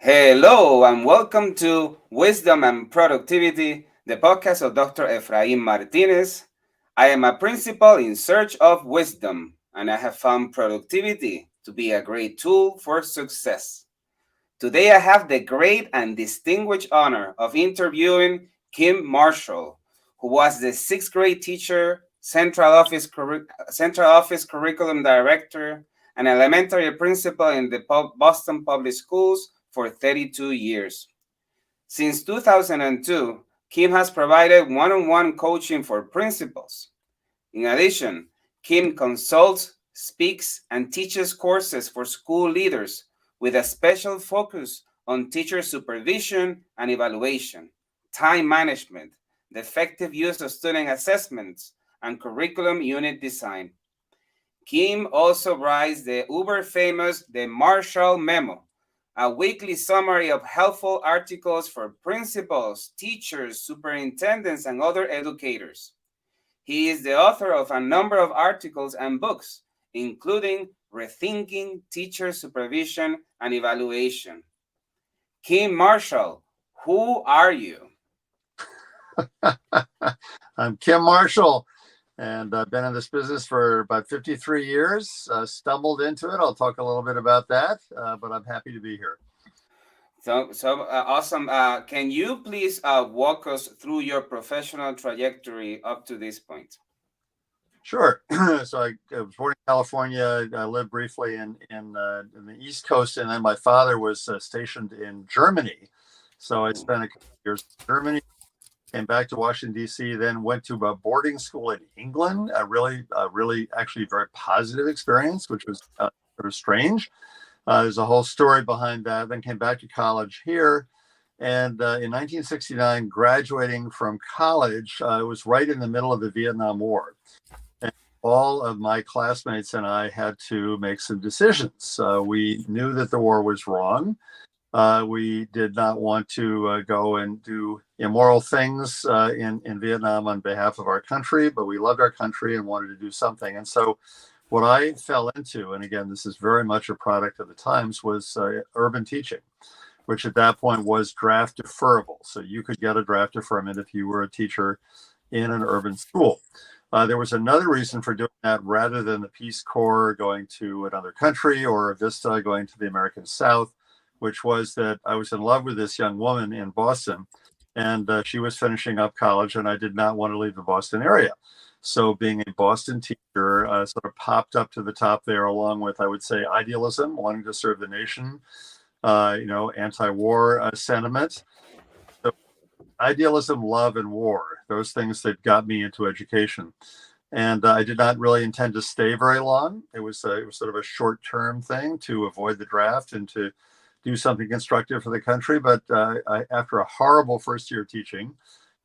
Hello and welcome to Wisdom and Productivity, the podcast of Dr. Efraín Martinez. I am a principal in search of wisdom, and I have found productivity to be a great tool for success. Today, I have the great and distinguished honor of interviewing Kim Marshall, who was the sixth grade teacher, central office curriculum director, and elementary principal in the Boston Public Schools for 32 years. Since 2002, Kim has provided one on one coaching for principals. In addition, Kim consults, speaks, and teaches courses for school leaders with a special focus on teacher supervision and evaluation, time management, the effective use of student assessments, and curriculum unit design. Kim also writes the uber famous The Marshall Memo, a weekly summary of helpful articles for principals, teachers, superintendents, and other educators. He is the author of a number of articles and books, including Rethinking Teacher Supervision and Evaluation. Kim Marshall, who are you? I'm Kim Marshall, and I've been in this business for about 53 years. Stumbled into it. I'll talk a little bit about that, but I'm happy to be here. So awesome. Can you please walk us through your professional trajectory up to this point? Sure. So I was born in California. I lived briefly in the East Coast, and then my father was stationed in Germany. So I spent a couple of years in Germany, came back to Washington, D.C., then went to a boarding school in England, really actually very positive experience, which was sort of strange. There's a whole story behind that. Then came back to college here. And in 1969, graduating from college, it was right in the middle of the Vietnam War. And all of my classmates and I had to make some decisions. We knew that the war was wrong. We did not want to go and do immoral things in Vietnam on behalf of our country, but we loved our country and wanted to do something. And so what I fell into, and again, this is very much a product of the times, was urban teaching, which at that point was draft deferrable. So you could get a draft deferment if you were a teacher in an urban school. There was another reason for doing that rather than the Peace Corps going to another country or a Vista going to the American South, which was that I was in love with this young woman in Boston, and she was finishing up college, and I did not want to leave the Boston area. So being a Boston teacher sort of popped up to the top there, along with, I would say, idealism, wanting to serve the nation, anti-war sentiment. So idealism, love, and war, those things that got me into education. And I did not really intend to stay very long. It was sort of a short-term thing to avoid the draft and to do something constructive for the country. But after a horrible first year of teaching,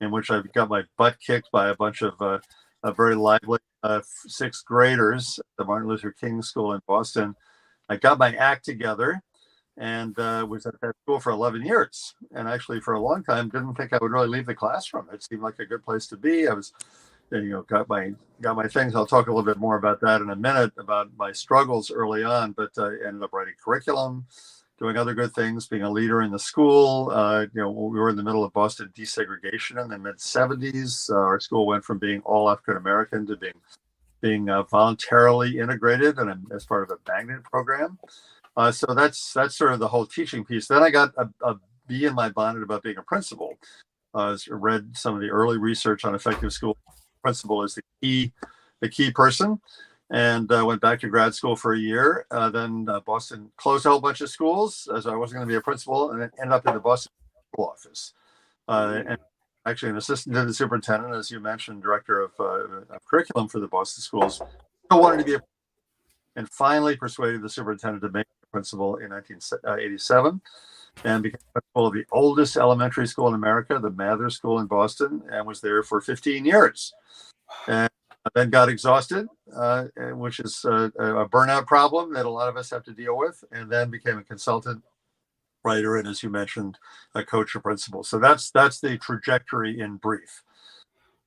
in which I got my butt kicked by a bunch of very lively sixth graders at the Martin Luther King School in Boston, I got my act together and was at that school for 11 years. And actually, for a long time, didn't think I would really leave the classroom. It seemed like a good place to be. I was, got my things. I'll talk a little bit more about that in a minute, about my struggles early on, but I ended up writing curriculum, doing other good things, being a leader in the school. We were in the middle of Boston desegregation in the mid 70s. Our school went from being all African American to being voluntarily integrated and as part of a magnet program. So that's sort of the whole teaching piece. Then I got a bee in my bonnet about being a principal. Read some of the early research on effective school. Principal is the key person. And went back to grad school for a year. Then Boston closed a whole bunch of schools, as I wasn't going to be a principal, and then ended up in the Boston school office. And actually an assistant to the superintendent, as you mentioned, director of curriculum for the Boston schools. I wanted to be and finally persuaded the superintendent to make me a principal in 1987 and became principal of the oldest elementary school in America, the Mather School in Boston, and was there for 15 years. And then got exhausted, which is a burnout problem that a lot of us have to deal with, and then became a consultant writer, and as you mentioned, a coach or principal. So that's the trajectory in brief.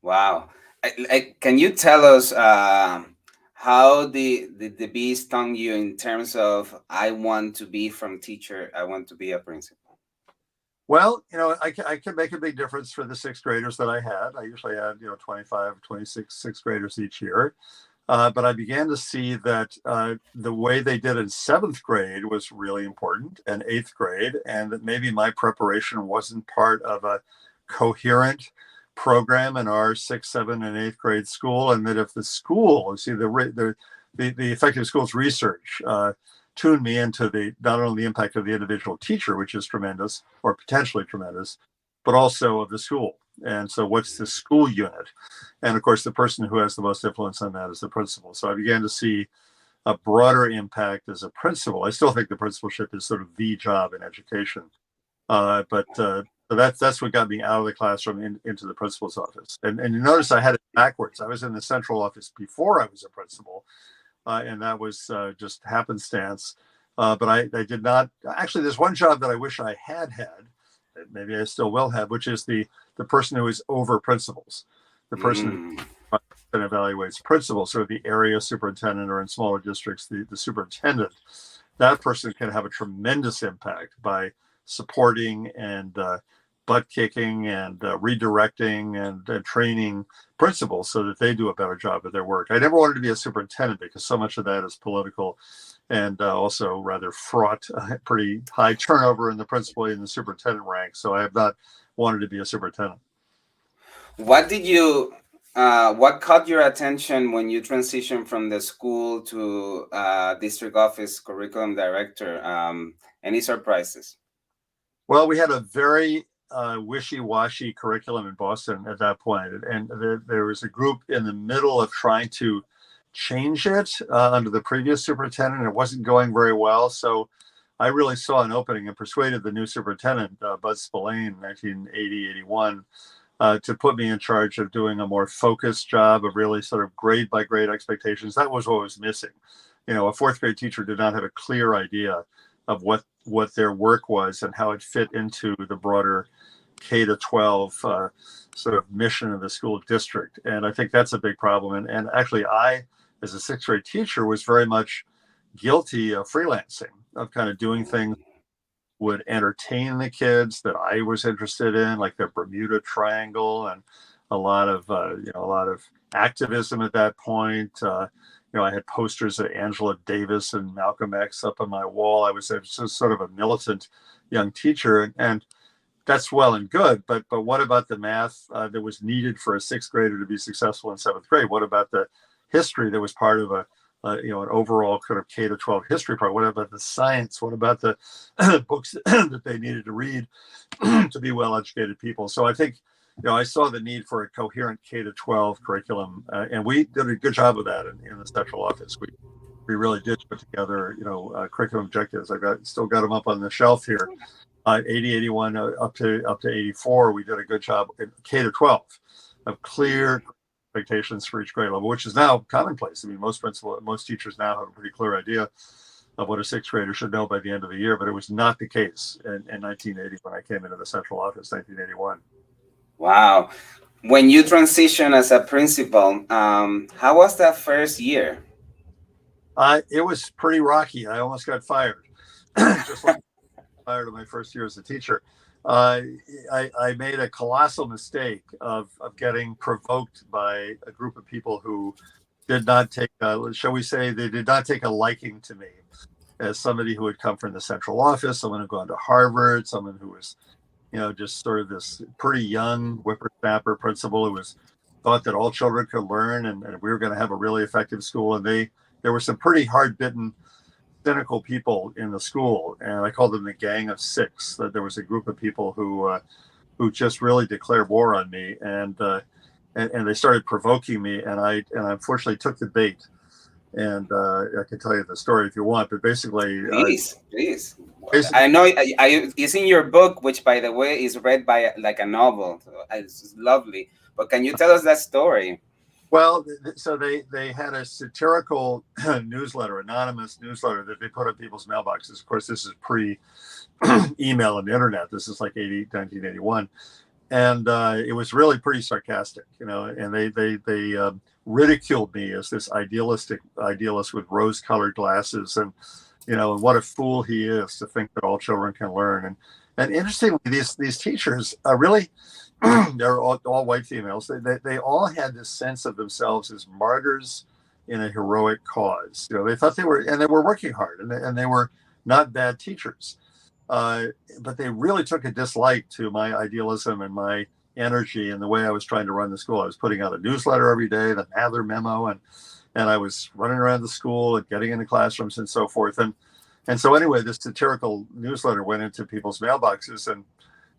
Wow. Can you tell us how the bee stung you in terms of I want to be from teacher, I want to be a principal? Well, I can make a big difference for the sixth graders that I had. I usually had, 25, 26 sixth graders each year. But I began to see that the way they did in seventh grade was really important, and eighth grade, and that maybe my preparation wasn't part of a coherent program in our sixth, seventh, and eighth grade school, and that if the school, see the effective schools research tuned me into the not only the impact of the individual teacher, which is tremendous or potentially tremendous, but also of the school. And so, what's the school unit? And of course, the person who has the most influence on that is the principal. So I began to see a broader impact as a principal. I still think the principalship is sort of the job in education, but so that's what got me out of the classroom into the principal's office. And you notice I had it backwards. I was in the central office before I was a principal, and that was just happenstance. But I did not actually. There's one job that I wish I had had. Maybe I still will have, which is the person who is over principals, the person Mm. who evaluates principals, or the area superintendent, or in smaller districts, the superintendent. That person can have a tremendous impact by supporting and butt kicking and redirecting and training principals so that they do a better job of their work. I never wanted to be a superintendent because so much of that is political and also rather fraught, pretty high turnover in the principal and the superintendent ranks. So I have not wanted to be a superintendent. What did you, what caught your attention when you transitioned from the school to district office curriculum director? Any surprises? Well, we had a very wishy-washy curriculum in Boston at that point, and there was a group in the middle of trying to change it under the previous superintendent. It wasn't going very well, so I really saw an opening and persuaded the new superintendent, Bud Spillane, 1980, 81, to put me in charge of doing a more focused job of really sort of grade by grade expectations. That was what was missing. A fourth grade teacher did not have a clear idea of what their work was and how it fit into the broader K to 12 sort of mission of the school district. And I think that's a big problem. And actually, I, as a sixth grade teacher, was very much guilty of freelancing, of kind of doing things would entertain the kids that I was interested in, like the Bermuda Triangle, and a lot of activism at that point. I had posters of Angela Davis and Malcolm X up on my wall. I was just sort of a militant young teacher, and that's well and good. But what about the math that was needed for a sixth grader to be successful in seventh grade? What about the history that was part of an overall kind of K to 12 history part? What about the science? What about the books that they needed to read to be well-educated people? So I think, I saw the need for a coherent K to 12 curriculum, and we did a good job of that in the central office. We really did put together, curriculum objectives. Still got them up on the shelf here. 80, 81 up to 84, we did a good job in K to 12 of clear expectations for each grade level, which is now commonplace. I mean, most teachers now have a pretty clear idea of what a sixth grader should know by the end of the year, but it was not the case in 1980 when I came into the central office, 1981. Wow. When you transition as a principal, how was that first year? It was pretty rocky. I almost got fired, just like fired in my first year as a teacher. I made a colossal mistake of getting provoked by a group of people who did not take, shall we say, they did not take a liking to me as somebody who had come from the central office, someone who had gone to Harvard, someone who was, just sort of this pretty young whippersnapper principal who was thought that all children could learn, and we were going to have a really effective school. And there were some pretty hard-bitten, cynical people in the school, and I called them the Gang of Six. That there was a group of people who just really declared war on me, and they started provoking me, and I unfortunately took the bait. And I can tell you the story if you want, but basically, Please. I know it's in your book, which, by the way, is read by like a novel. So it's lovely. But can you tell us that story? Well, so they had a satirical newsletter, anonymous newsletter that they put on people's mailboxes. Of course, this is pre-email and the internet. This is like 1981. And it was really pretty sarcastic, and they ridiculed me as this idealist with rose-colored glasses, and And what a fool he is to think that all children can learn. And interestingly, these teachers really, they're all white females. They all had this sense of themselves as martyrs in a heroic cause. They thought they were working hard, and they were not bad teachers. Uh, but they really took a dislike to my idealism and my energy and the way I was trying to run the school. I was putting out a newsletter every day, the Mather Memo, and I was running around the school and getting into classrooms and so forth. And so anyway, this satirical newsletter went into people's mailboxes, and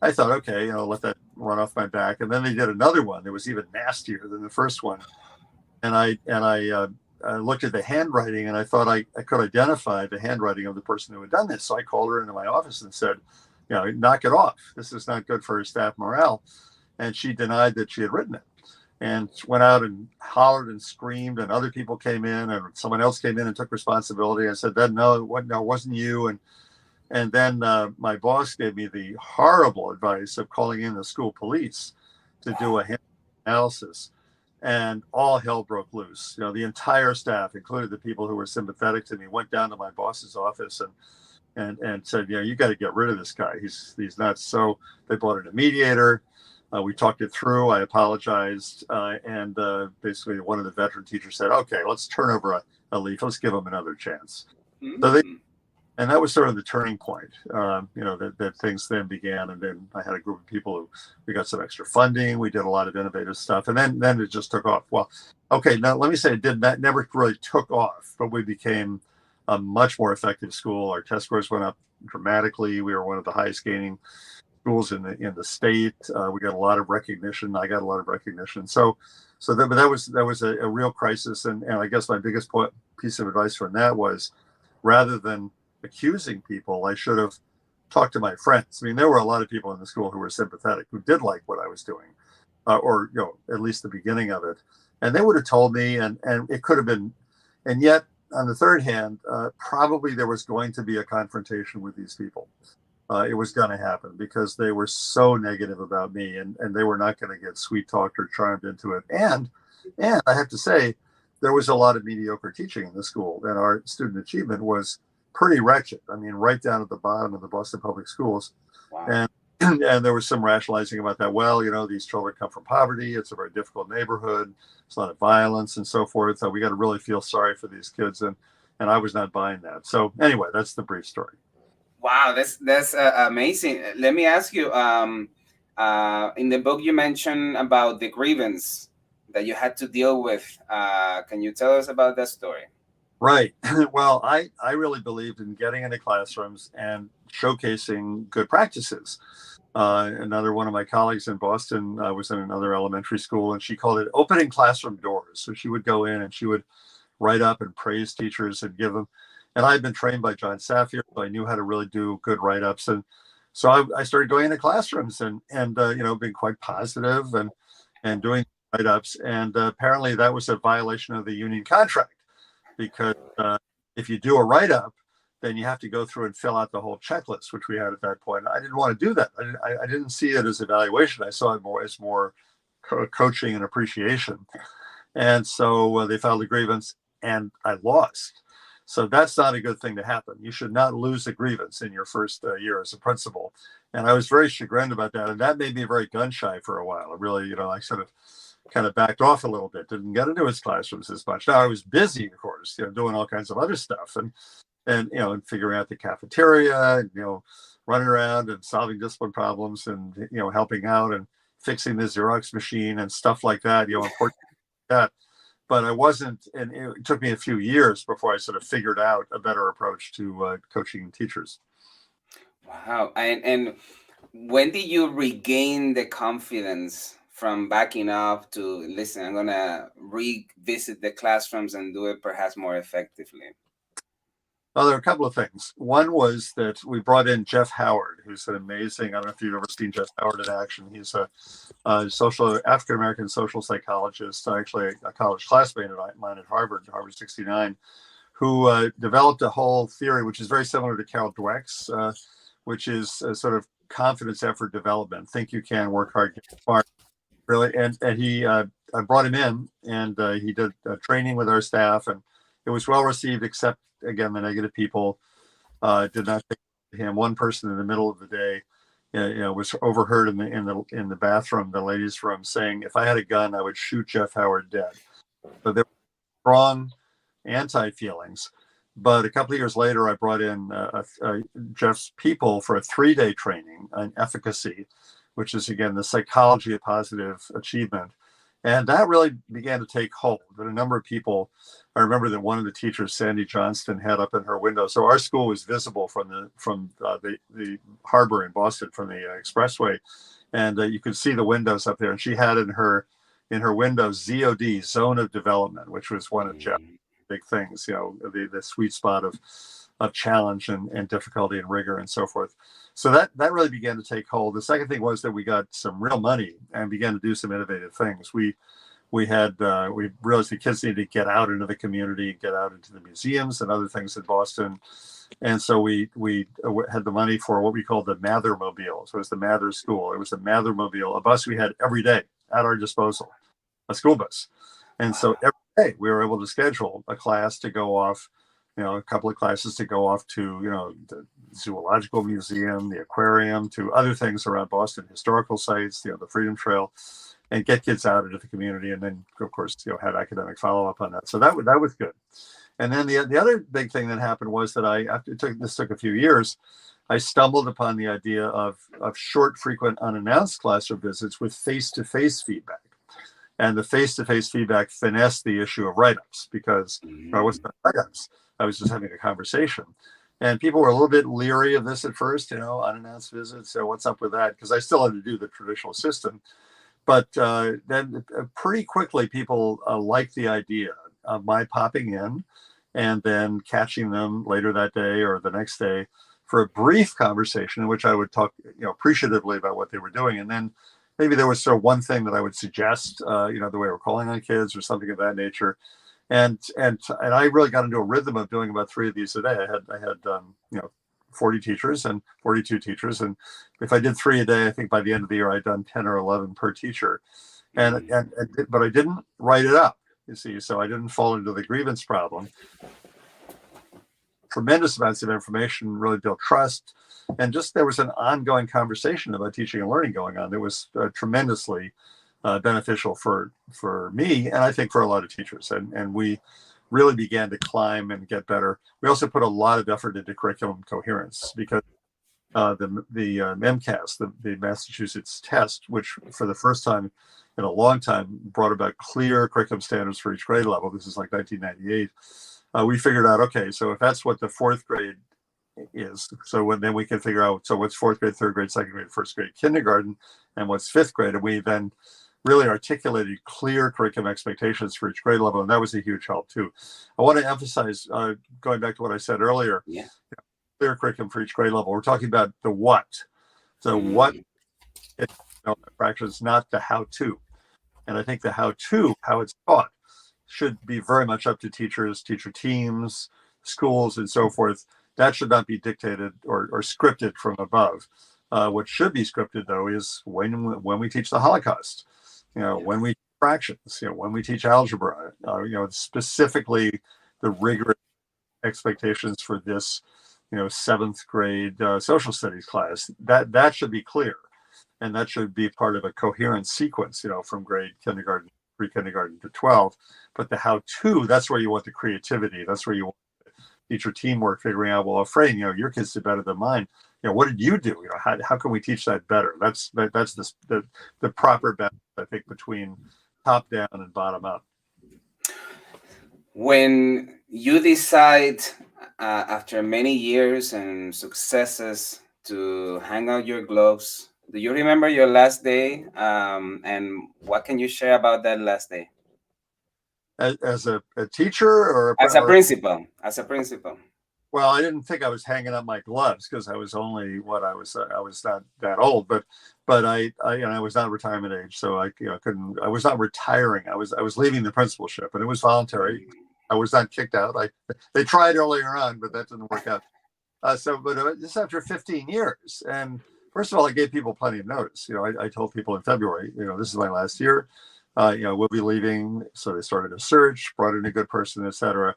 I thought, okay, let that run off my back. And then they did another one that was even nastier than the first one. And I looked at the handwriting, and I thought I could identify the handwriting of the person who had done this. So I called her into my office and said, knock it off. This is not good for staff morale. And she denied that she had written it, and went out and hollered and screamed, and other people came in, and someone else came in and took responsibility. I said, no, it wasn't you. And then my boss gave me the horrible advice of calling in the school police to do a analysis, and all hell broke loose. The entire staff, including the people who were sympathetic to me, went down to my boss's office and said, you got to get rid of this guy. He's nuts. So they brought in a mediator. We talked it through. I apologized. And basically one of the veteran teachers said, okay, let's turn over a leaf. Let's give him another chance. Mm-hmm. And that was sort of the turning point, that things then began. And then I had a group of people we got some extra funding. We did a lot of innovative stuff. And then it just took off. Well, okay, now let me say that never really took off, but we became a much more effective school. Our test scores went up dramatically. We were one of the highest gaining schools in the state. We got a lot of recognition. I got a lot of recognition. But that was a real crisis. And I guess my biggest piece of advice from that was, rather than accusing people, I should have talked to my friends. I mean, there were a lot of people in the school who were sympathetic, who did like what I was doing, or at least the beginning of it, and they would have told me, and it could have been. And yet, on the third hand, probably there was going to be a confrontation with these people. It was going to happen because they were so negative about me, and they were not going to get sweet talked or charmed into it. And I have to say, there was a lot of mediocre teaching in the school, and our student achievement was pretty wretched. I mean, right down at the bottom of the Boston Public Schools. Wow. And there was some rationalizing about that. Well, these children come from poverty. It's a very difficult neighborhood. It's a lot of violence and so forth. So we got to really feel sorry for these kids. And I was not buying that. So anyway, that's the brief story. Wow, that's amazing. Let me ask you, in the book you mentioned about the grievance that you had to deal with. Can you tell us about that story? Right. Well, I really believed in getting into classrooms and showcasing good practices. Another one of my colleagues in Boston was in another elementary school, and she called it opening classroom doors. So she would go in and she would write up and praise teachers and give them. And I had been trained by John Safier, so I knew how to really do good write-ups. And so I started going into classrooms and being quite positive and doing write-ups. And apparently that was a violation of the union contract, because if you do a write-up, then you have to go through and fill out the whole checklist, which we had at that point. I didn't want to do that. I didn't see it as evaluation. I saw it more as coaching and appreciation. And so they filed a grievance, and I lost. So that's not a good thing to happen. You should not lose a grievance in your first year as a principal. And I was very chagrined about that. And that made me very gun shy for a while. I really, I sort of kind of backed off a little bit, didn't get into his classrooms as much. Now I was busy, of course, doing all kinds of other stuff and figuring out the cafeteria, and, running around and solving discipline problems and, helping out and fixing the Xerox machine and stuff like that, important that. But I wasn't, and it took me a few years before I sort of figured out a better approach to coaching teachers. Wow. And when did you regain the confidence from backing up to, listen, I'm going to revisit the classrooms and do it perhaps more effectively? Well, there are a couple of things. One was that we brought in Jeff Howard, who's an amazing, I don't know if you've ever seen Jeff Howard in action. He's a African-American social psychologist, actually a college classmate of mine at Harvard 69, who developed a whole theory, which is very similar to Carol Dweck's, which is a sort of confidence effort development. Think you can, work hard, get smart. Really, and he, I brought him in, and he did training with our staff, and it was well received, except again the negative people. did not take him. One person in the middle of the day, was overheard in the bathroom, the ladies' room, saying, "If I had a gun, I would shoot Jeff Howard dead." So there were strong anti-feelings. But a couple of years later, I brought in Jeff's people for a 3-day training on efficacy, which is, again, the psychology of positive achievement. And that really began to take hold. But a number of people, I remember that one of the teachers, Sandy Johnston, had up in her window. So our school was visible from the harbor in Boston, from the expressway, and you could see the windows up there. And she had in her window ZOD, Zone of Development, which was one of Jeff's big things. The sweet spot of challenge and difficulty and rigor and so forth. So that really began to take hold. The second thing was that we got some real money and began to do some innovative things. We realized the kids needed to get out into the community, get out into the museums and other things in Boston. And so we had the money for what we called the Mather-mobile. So it was the Mather School. It was the Mather-mobile, a bus we had every day at our disposal, a school bus. And so every day we were able to schedule a class to go off, a couple of classes to go off to, the Zoological Museum, the aquarium, to other things around Boston, historical sites, the Freedom Trail, and get kids out into the community. And then, of course, have academic follow-up on that. So that was good. And then the other big thing that happened was that this took a few years, I stumbled upon the idea of short, frequent, unannounced classroom visits with face-to-face feedback. And the face-to-face feedback finessed the issue of write-ups, because I wasn't write-ups. I was just having a conversation. And people were a little bit leery of this at first, unannounced visits. So what's up with that? Because I still had to do the traditional system. But then pretty quickly, people liked the idea of my popping in and then catching them later that day or the next day for a brief conversation in which I would talk, appreciatively about what they were doing. And then maybe there was sort of one thing that I would suggest, the way we're calling on kids or something of that nature. And I really got into a rhythm of doing about 3 of these a day. I had 40 teachers and 42 teachers, and if I did 3 a day, I think by the end of the year I'd done 10 or 11 per teacher, but I didn't write it up. You see, so I didn't fall into the grievance problem. Tremendous amounts of information really built trust, and just there was an ongoing conversation about teaching and learning going on. It was tremendously beneficial for me, and I think for a lot of teachers. And we really began to climb and get better. We also put a lot of effort into curriculum coherence, because the MCAS, the Massachusetts test, which for the first time in a long time brought about clear curriculum standards for each grade level. This is like 1998. We figured out, okay, so if that's what the 4th grade is, then we can figure out, so what's 4th grade, 3rd grade, 2nd grade, 1st grade, kindergarten, and what's 5th grade. And we then really articulated clear curriculum expectations for each grade level, and that was a huge help too. I want to emphasize, going back to what I said earlier, clear curriculum for each grade level. We're talking about the what. So what is practice, not the how-to. And I think the how-to, how it's taught, should be very much up to teachers, teacher teams, schools, and so forth. That should not be dictated or scripted from above. What should be scripted, though, is when we teach the Holocaust, when we teach fractions, when we teach algebra, specifically the rigorous expectations for this, 7th grade social studies class. That should be clear, and that should be part of a coherent sequence, from grade kindergarten, pre-kindergarten to 12. But the how-to, that's where you want the creativity. That's where you want teacher teamwork, figuring out, well, afraid, your kids did better than mine. What did you do? How can we teach that better? That's the proper balance, I think, between top down and bottom up. When you decide, after many years and successes, to hang out your gloves, do you remember your last day? And what can you share about that last day? As a teacher or as a principal? As a principal. Well, I didn't think I was hanging up my gloves, because I was only I was not that old, but I was not retirement age, so I couldn't. I was not retiring. I was leaving the principalship, and it was voluntary. I was not kicked out. They tried earlier on, but that didn't work out. But just after 15 years, and first of all, I gave people plenty of notice. I told people in February, this is my last year. We'll be leaving. So they started a search, brought in a good person, etc.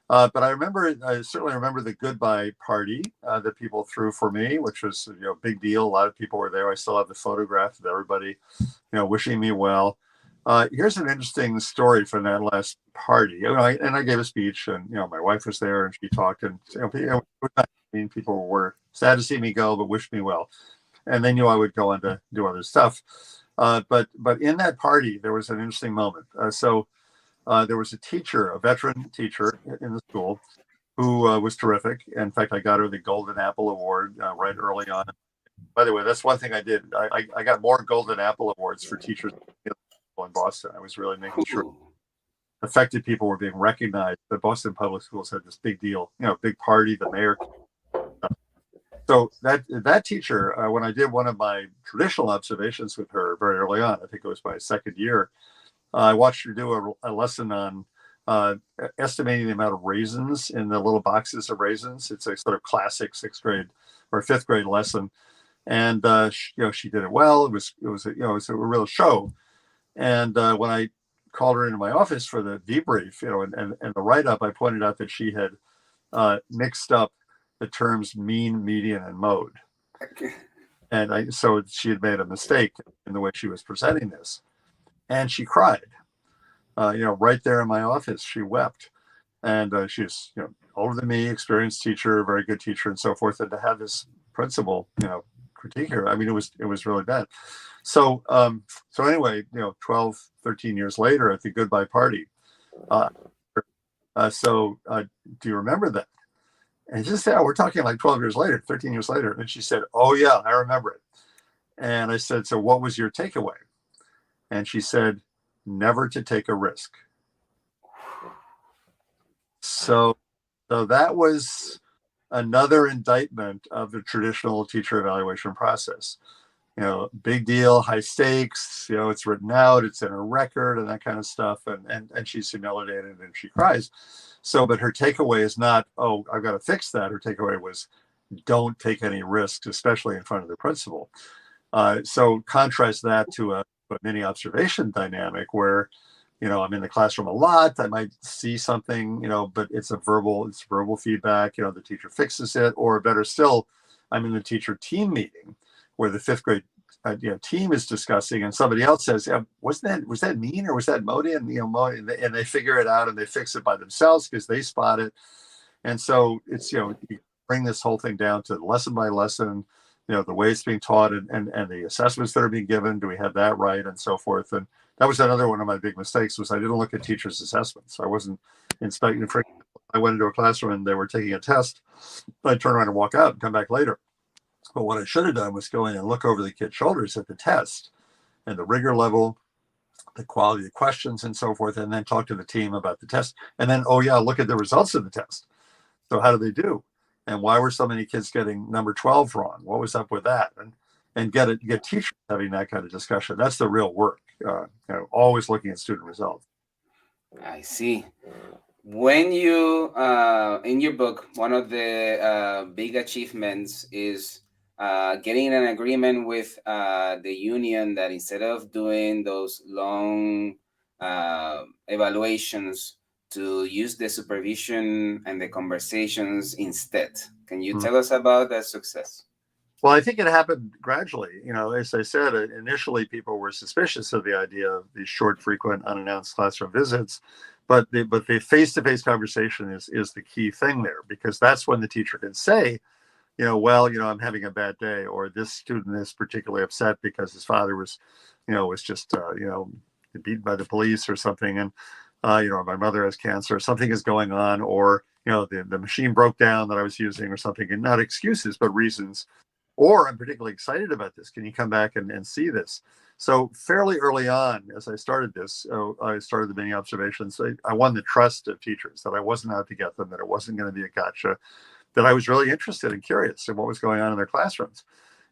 But I certainly remember the goodbye party that people threw for me, which was, a big deal. A lot of people were there. I still have the photograph of everybody, wishing me well. Here's an interesting story from that last party. And I gave a speech, and my wife was there, and she talked, and people were sad to see me go, but wished me well. And they knew I would go on to do other stuff. But in that party, there was an interesting moment. There was a teacher, a veteran teacher in the school, who was terrific. In fact, I got her the Golden Apple Award right early on. By the way, that's one thing I did. I got more Golden Apple Awards for teachers in Boston. I was really making sure affected people were being recognized. The Boston Public Schools had this big deal, big party. The mayor. So that teacher, when I did one of my traditional observations with her very early on, I think it was my second year, I watched her do a lesson on estimating the amount of raisins in the little boxes of raisins. It's a sort of classic sixth grade or fifth grade lesson, and she did it well. It was a real show. And when I called her into my office for the debrief, and the write up, I pointed out that she had mixed up the terms mean, median, and mode, and so she had made a mistake in the way she was presenting this, and she cried. Right there in my office, she wept. And she's, older than me, experienced teacher, very good teacher, and so forth. And to have this principal, critique her, it was really bad. So anyway, 12, 13 years later at the goodbye party. Do you remember that? And she said, we're talking like 12 years later, 13 years later. And she said, oh yeah, I remember it. And I said, so what was your takeaway? And she said, never to take a risk. So that was another indictment of the traditional teacher evaluation process. Big deal, high stakes, it's written out, it's in a record and that kind of stuff. And she's humiliated and she cries. But her takeaway is not, oh, I've got to fix that. Her takeaway was, don't take any risks, especially in front of the principal. So contrast that to a mini observation dynamic where, I'm in the classroom a lot. I might see something, but it's verbal feedback. The teacher fixes it, or better still, I'm in the teacher team meeting where the fifth grade team is discussing, and somebody else says, was that mean or was that Modi? And and they figure it out and they fix it by themselves because they spot it. And so it's you bring this whole thing down to lesson by lesson, the way it's being taught and the assessments that are being given. Do we have that right, and so forth? And that was another one of my big mistakes, was I didn't look at teachers' assessments. I wasn't inspecting. I went into a classroom and they were taking a test. I'd turn around and walk out and come back later. But what I should have done was go in and look over the kid's shoulders at the test and the rigor level, the quality of questions, and so forth, and then talk to the team about the test. And then, oh yeah, look at the results of the test. So how do they do? And why were so many kids getting number 12 wrong? What was up with that? And get teachers having that kind of discussion. That's the real work. Always looking at student results. I see. When you, in your book, one of the big achievements is getting an agreement with the union that instead of doing those long evaluations, to use the supervision and the conversations instead. Can you tell us about that success? Well, I think it happened gradually. As I said, initially people were suspicious of the idea of these short, frequent, unannounced classroom visits, but the face-to-face conversation is the key thing there, because that's when the teacher can say, I'm having a bad day, or this student is particularly upset because his father was just beaten by the police or something, and my mother has cancer, something is going on, or the machine broke down that I was using or something, and not excuses but reasons. Or I'm particularly excited about this. Can you come back and see this? So fairly early on, as I started this, I started the mini observations. I won the trust of teachers that I wasn't out to get them, that it wasn't going to be a gotcha, that I was really interested and curious in what was going on in their classrooms.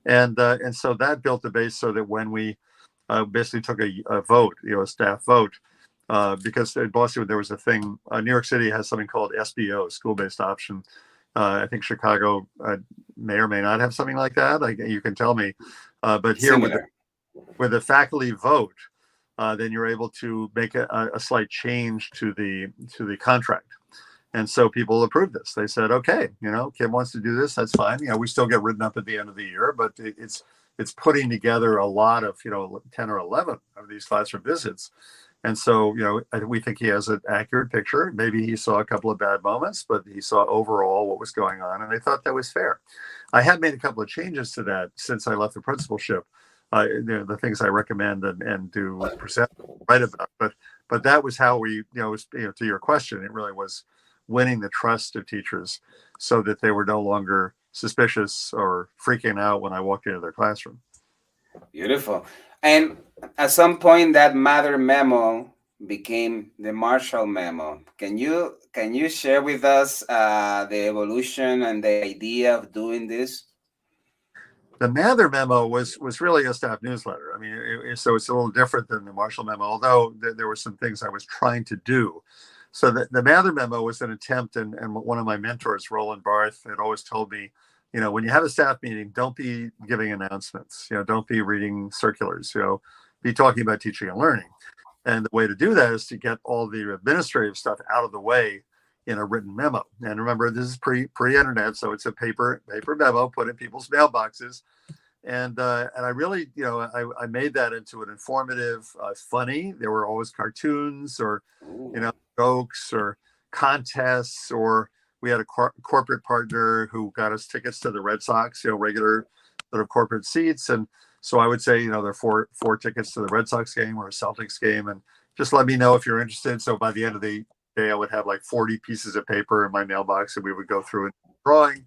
And so that built the base so that when we basically took a vote, a staff vote, because in Boston there was a thing, New York City has something called SBO, school-based option. I think Chicago may or may not have something like that. You can tell me. But here with the faculty vote, then you're able to make a slight change to the contract. And so people approved this. They said, okay, Kim wants to do this. That's fine. We still get written up at the end of the year, but it's putting together a lot of, 10 or 11 of these classroom visits. And so, we think he has an accurate picture. Maybe he saw a couple of bad moments, but he saw overall what was going on. And I thought that was fair. I have made a couple of changes to that since I left the principalship. The things I recommend and do present, write about. But that was how we, to your question, it really was winning the trust of teachers so that they were no longer suspicious or freaking out when I walked into their classroom. Beautiful. And at some point, that Mather memo became the Marshall Memo. Can you share with us the evolution and the idea of doing this? The Mather memo was really a staff newsletter. I mean, so it's a little different than the Marshall memo, although there were some things I was trying to do. So the Mather memo was an attempt, and one of my mentors, Roland Barth, had always told me, when you have a staff meeting, don't be giving announcements, don't be reading circulars, be talking about teaching and learning. And the way to do that is to get all the administrative stuff out of the way in a written memo. And remember, this is pre-internet, so it's a paper memo put in people's mailboxes. And I really, I made that into an informative, funny. There were always cartoons or, jokes or contests, or we had a corporate partner who got us tickets to the Red Sox, regular sort of corporate seats. And so I would say, there are four tickets to the Red Sox game or a Celtics game, and just let me know if you're interested. So by the end of the day, I would have like 40 pieces of paper in my mailbox, and we would go through and drawing,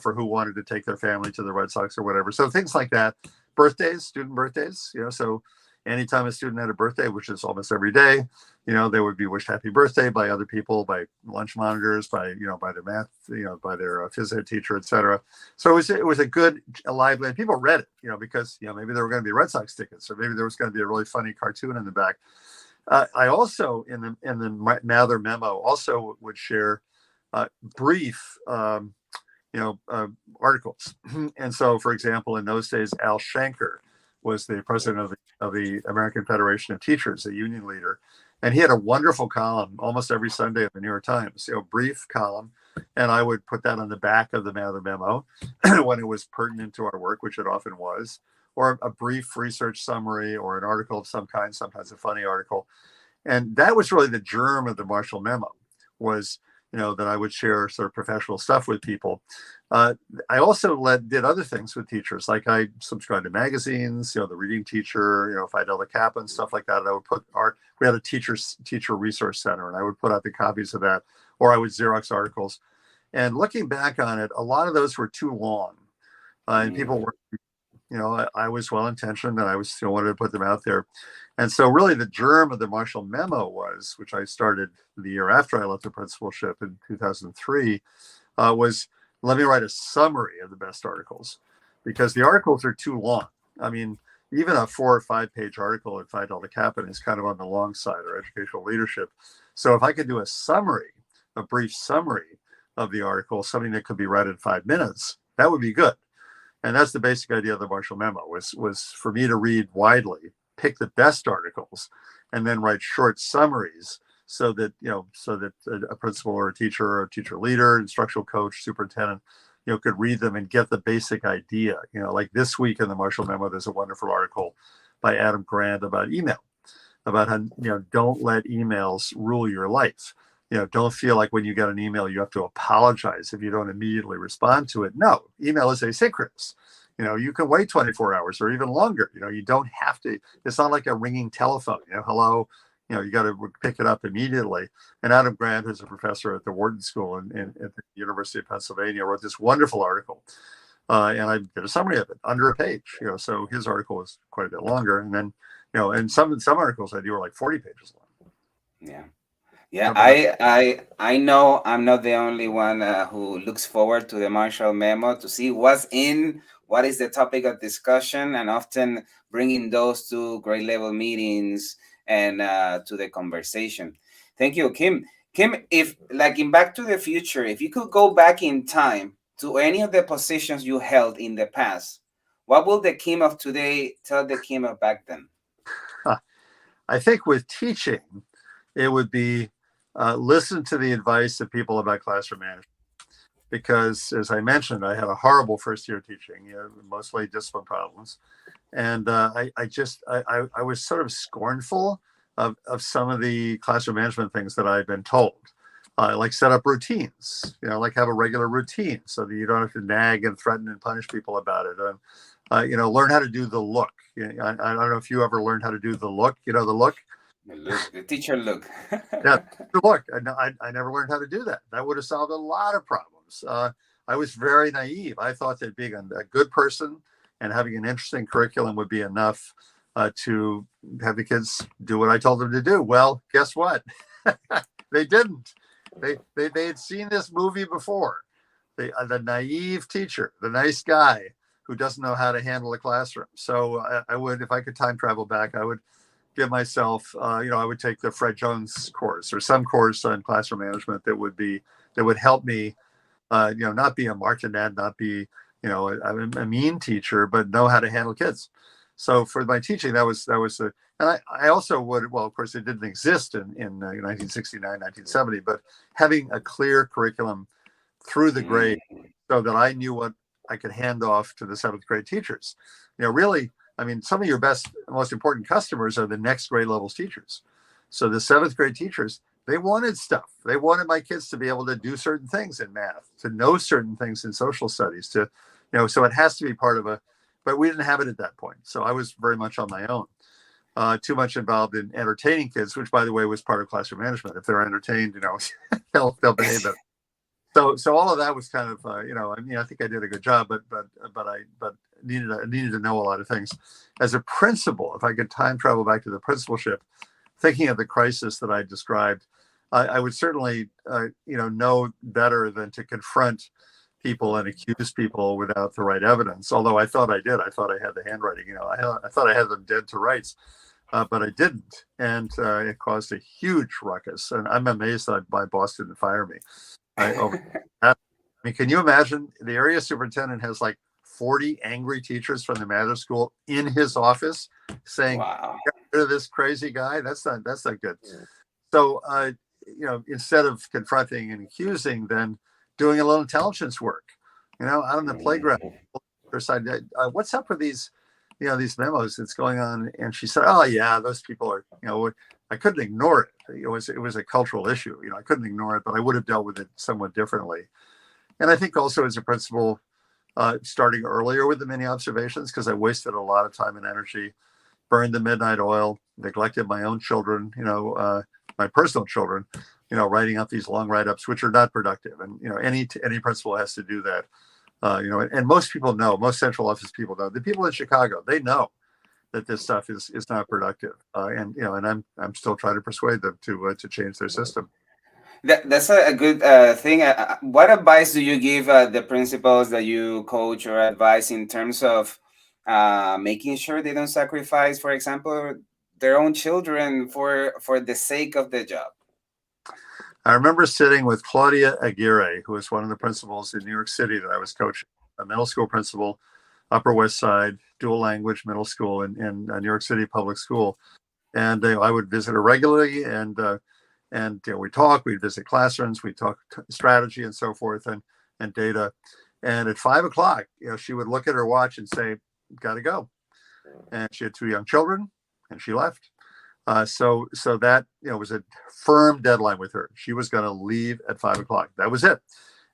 for who wanted to take their family to the Red Sox or whatever. So things like that. Birthdays, student birthdays, so anytime a student had a birthday, which is almost every day, they would be wished happy birthday by other people, by lunch monitors, by their math, by their phys ed teacher, etc. So it was a good, lively, and people read it, because, maybe there were going to be Red Sox tickets, or maybe there was going to be a really funny cartoon in the back. I also, in the Mather memo, also would share brief, articles. And so, for example, in those days, Al Shanker was the president of the American Federation of Teachers, a union leader. And he had a wonderful column almost every Sunday in the New York Times, brief column. And I would put that on the back of the Mather memo when it was pertinent to our work, which it often was, or a brief research summary or an article of some kind, sometimes a funny article. And that was really the germ of the Marshall Memo, was, that I would share sort of professional stuff with people. I also did other things with teachers, like I subscribed to magazines, the Reading Teacher, Phi Delta Kappa and stuff like that. And I would we had a teacher resource center, and I would put out the copies of that, or I would Xerox articles. And looking back on it, a lot of those were too long, and people were, I was well-intentioned, and I was still wanted to put them out there. And so really the germ of the Marshall Memo was, which I started the year after I left the principalship in 2003, was let me write a summary of the best articles, because the articles are too long. I mean, even a 4 or 5 page article at Phi Delta Kappa is kind of on the long side, or educational leadership. So if I could do a brief summary of the article, something that could be read in 5 minutes, that would be good. And that's the basic idea of the Marshall Memo, was for me to read widely, pick the best articles, and then write short summaries so that a principal or a teacher leader, instructional coach, superintendent, could read them and get the basic idea. Like this week in the Marshall Memo, there's a wonderful article by Adam Grant about email, about how, don't let emails rule your life. Don't feel like when you get an email, you have to apologize if you don't immediately respond to it. No, email is asynchronous. You can wait 24 hours or even longer. You don't have to. It's not like a ringing telephone. Hello. You got to pick it up immediately. And Adam Grant, who's a professor at the Wharton School at the University of Pennsylvania, wrote this wonderful article. And I did a summary of it under a page. So his article was quite a bit longer. And then, and some articles I do are like 40 pages long. Yeah. Yeah, I know I'm not the only one who looks forward to the Marshall Memo to see what is the topic of discussion, and often bringing those to grade level meetings and to the conversation. Thank you, Kim. Kim, if like in Back to the Future, if you could go back in time to any of the positions you held in the past, what will the Kim of today tell the Kim of back then? I think with teaching, it would be listen to the advice of people about classroom management. Because, as I mentioned, I had a horrible first year teaching, mostly discipline problems. And I was sort of scornful of some of the classroom management things that I'd been told. Like set up routines, like have a regular routine so that you don't have to nag and threaten and punish people about it. And, learn how to do the look. I don't know if you ever learned how to do the look, the look. The teacher look. Yeah, the look. I never learned how to do that. That would have solved a lot of problems. I was very naive. I thought that being a good person and having an interesting curriculum would be enough to have the kids do what I told them to do. Well, guess what? They didn't. They had seen this movie before. The naive teacher, the nice guy who doesn't know how to handle a classroom. So I would, if I could time travel back, I would give myself, I would take the Fred Jones course or some course on classroom management that would help me, not be a martinet, not be, a mean teacher, but know how to handle kids. So for my teaching, that was and I also would, well, of course, it didn't exist in 1969, 1970, but having a clear curriculum through the grade so that I knew what I could hand off to the seventh grade teachers. Really, I mean, some of your best, most important customers are the next grade levels teachers. So the seventh grade teachers, they wanted stuff. They wanted my kids to be able to do certain things in math, to know certain things in social studies, so it has to be part of but we didn't have it at that point. So I was very much on my own. Too much involved in entertaining kids, which, by the way, was part of classroom management. If they're entertained, they'll behave better. So all of that was kind of, I think I did a good job, but I needed to know a lot of things. As a principal, if I could time travel back to the principalship, thinking of the crisis that I described, I would certainly, know better than to confront people and accuse people without the right evidence. Although I thought I did. I thought I had the handwriting. I thought I had them dead to rights, but I didn't, and it caused a huge ruckus. And I'm amazed that my boss didn't fire me. I mean, can you imagine? The area superintendent has like 40 angry teachers from the math school in his office saying, wow, "Get rid of this crazy guy." That's not good. So, instead of confronting and accusing, then doing a little intelligence work, out on the playground. What's up with these memos that's going on? And she said, "Oh yeah, those people are, I couldn't ignore it. It was a cultural issue. I couldn't ignore it, but I would have dealt with it somewhat differently." And I think also as a principal, starting earlier with the mini observations, because I wasted a lot of time and energy, burned the midnight oil, neglected my own children, my personal children, writing up these long write-ups, which are not productive. And, any principal has to do that. And most people know, most central office people know, the people in Chicago, they know that this stuff is not productive. And I'm still trying to persuade them to change their system. That's a good thing. What advice do you give the principals that you coach or advise in terms of making sure they don't sacrifice, for example, their own children for the sake of the job? I remember sitting with Claudia Aguirre, who was one of the principals in New York City that I was coaching, a middle school principal, Upper West Side, dual language middle school in New York City public school. And I would visit her regularly, and we talk, we'd visit classrooms, we'd talk strategy and so forth, and data. And at 5 o'clock, she would look at her watch and say, "Got to go." And she had 2 young children, and she left. So that was a firm deadline with her. She was going to leave at 5 o'clock. That was it.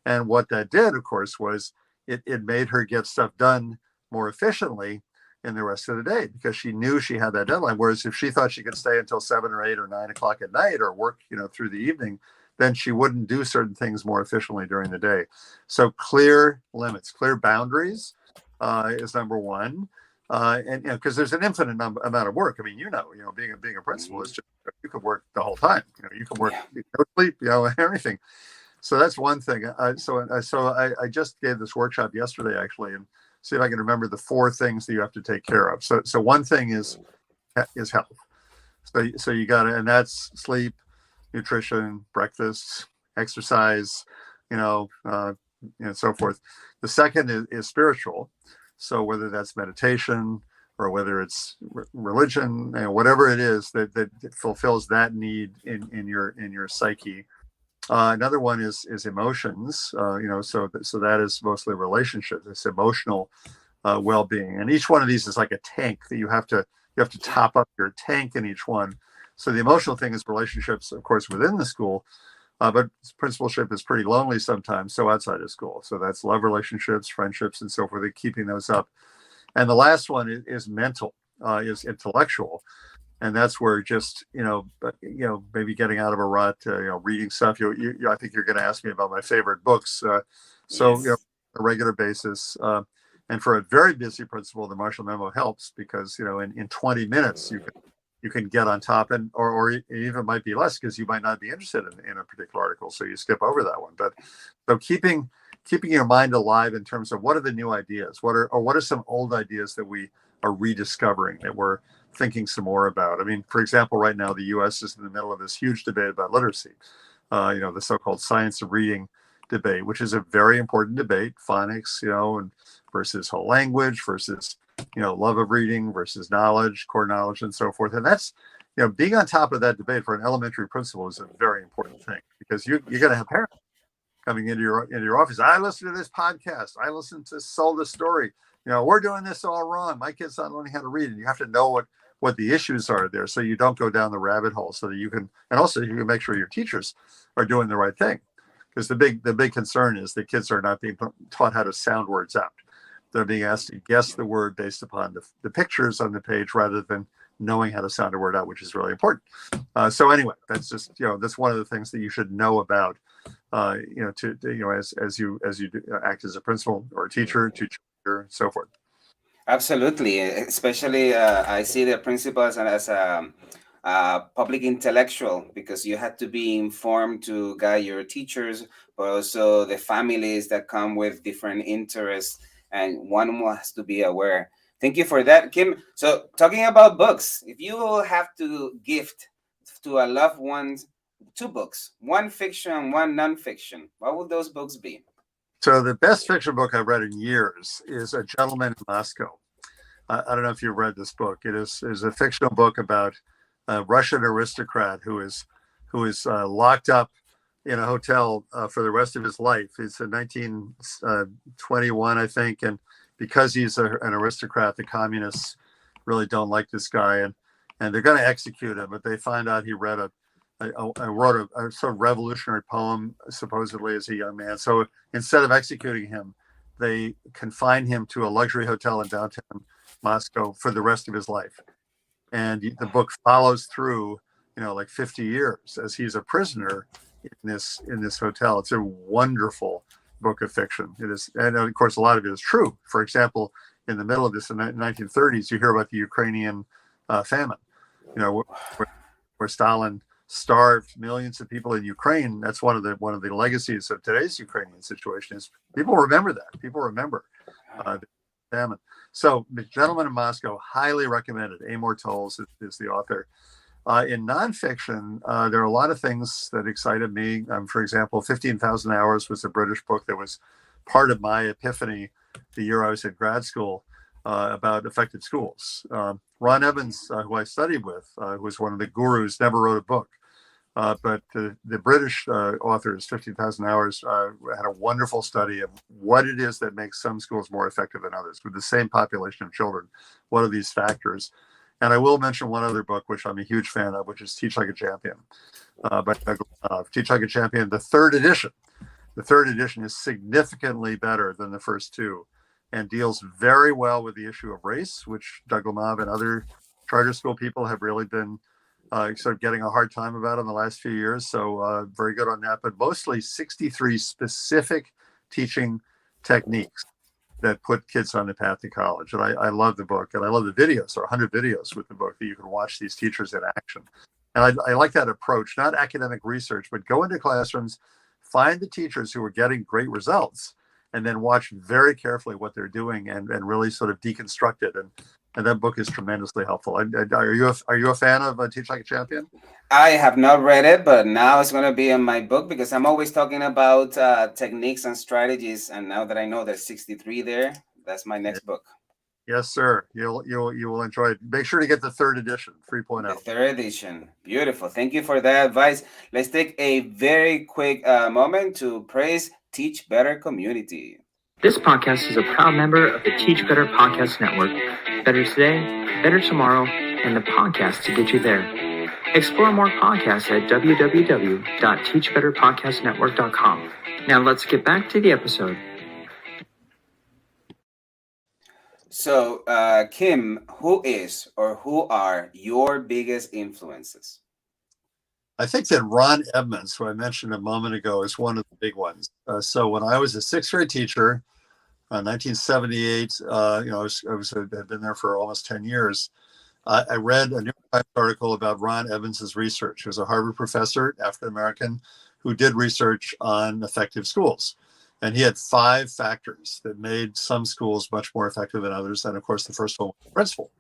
And what that did, of course, was it made her get stuff done more efficiently in the rest of the day, because she knew she had that deadline. Whereas if she thought she could stay until 7 or 8 or 9 o'clock at night or work through the evening, then she wouldn't do certain things more efficiently during the day. So clear limits, clear boundaries is number one. And because there's an infinite amount of work. I mean, being a principal is just, you could work the whole time. You can work, no sleep, everything. So that's one thing. So I just gave this workshop yesterday, actually, and see if I can remember the 4 things that you have to take care of. So one thing is health. So you got to, and that's sleep, nutrition, breakfast, exercise, so forth. The second is spiritual. So whether that's meditation or whether it's religion, whatever it is that fulfills that need in your psyche. Another one is emotions. So that is mostly relationships. It's emotional well-being, and each one of these is like a tank that you have to top up your tank in each one. So the emotional thing is relationships, of course, within the school, but principalship is pretty lonely sometimes. So outside of school, so that's love relationships, friendships, and so forth. And keeping those up. And the last one is mental, is intellectual, and that's where just maybe getting out of a rut, reading stuff. I think you're going to ask me about my favorite books. So Yes. a regular basis. And for a very busy principal, the Marshall Memo helps because in 20 minutes you can get on top, and or it even might be less because you might not be interested in a particular article, so you skip over that one. But so keeping your mind alive in terms of what are the new ideas, what are some old ideas that we are rediscovering, that we're thinking some more about. I mean, for example, right now the U.S. is in the middle of this huge debate about literacy, the so-called science of reading debate, which is a very important debate, phonics, and versus whole language versus love of reading versus knowledge, core knowledge, and so forth. And that's being on top of that debate for an elementary principal is a very important thing, because you're going to have parents coming into your office. I listen to this podcast. I listen to Sold the Story. We're doing this all wrong. My kid's not learning how to read. And you have to know what the issues are there, so you don't go down the rabbit hole, so that you can, and also you can make sure your teachers are doing the right thing. Because the big concern is that kids are not being taught how to sound words out. They're being asked to guess the word based upon the pictures on the page, rather than knowing how to sound a word out, which is really important. So anyway, that's just that's one of the things that you should know about. As you act as a principal or a teacher, and so forth. Absolutely. Especially, I see the principal as a public intellectual, because you had to be informed to guide your teachers, but also the families that come with different interests, and one has to be aware. Thank you for that, Kim. So, talking about books, if you will have to gift to a loved one two books, one fiction, one nonfiction, what would those books be? So the best fiction book I've read in years is A Gentleman in Moscow. I don't know if you've read this book. It is a fictional book about a Russian aristocrat who is locked up in a hotel for the rest of his life. It's in 1921, I think, and because he's an aristocrat, the communists really don't like this guy, and they're going to execute him. But they find out he wrote a sort of revolutionary poem, supposedly, as a young man. So instead of executing him, they confine him to a luxury hotel in downtown Moscow for the rest of his life. And the book follows through, like 50 years as he's a prisoner in this hotel. It's a wonderful book of fiction. It is, and of course, a lot of it is true. For example, in the middle of this, in the 1930s, you hear about the Ukrainian famine. Where Stalin starved millions of people in Ukraine. That's one of the legacies of today's Ukrainian situation. Is people remember that. People remember the famine. So, The Gentleman in Moscow, highly recommended. Amor Towles is the author. In nonfiction, there are a lot of things that excited me. For example, 15,000 Hours was a British book that was part of my epiphany the year I was in grad school about effective schools. Ron Evans, who I studied with, who was one of the gurus, never wrote a book. But the British authors, 15,000 Hours, had a wonderful study of what it is that makes some schools more effective than others with the same population of children. What are these factors? And I will mention one other book, which I'm a huge fan of, which is Teach Like a Champion by Doug Lemov. Teach Like a Champion, the third edition. The third edition is significantly better than the first two and deals very well with the issue of race, which Doug Lemov and other charter school people have really been sort of getting a hard time about in the last few years. So very good on that, but mostly 63 specific teaching techniques that put kids on the path to college. And I love the book, and I love the videos. There are 100 videos with the book that you can watch these teachers in action. And I like that approach, not academic research, but go into classrooms, find the teachers who are getting great results, and then watch very carefully what they're doing and really sort of deconstruct it. And that book is tremendously helpful. Are you a fan of Teach Like a Champion? I have not read it, but now it's going to be in my book, because I'm always talking about techniques and strategies. And now that I know there's 63 there, that's my next book. Yes, sir. You will enjoy it. Make sure to get the third edition, The 3.0. third edition. Beautiful. Thank you for that advice. Let's take a very quick moment to praise Teach Better community. This podcast is a proud member of the Teach Better Podcast Network. Better today, better tomorrow, and the podcast to get you there. Explore more podcasts at www.teachbetterpodcastnetwork.com. Now let's get back to the episode. So, Kim, who is or who are your biggest influences? I think that Ron Edmonds, who I mentioned a moment ago, is one of the big ones. So when I was a sixth grade teacher, 1978, had been there for almost 10 years. I read a New York Times article about Ron Edmonds' research. He was a Harvard professor, African American, who did research on effective schools. And he had 5 factors that made some schools much more effective than others. And of course, the first one was the principal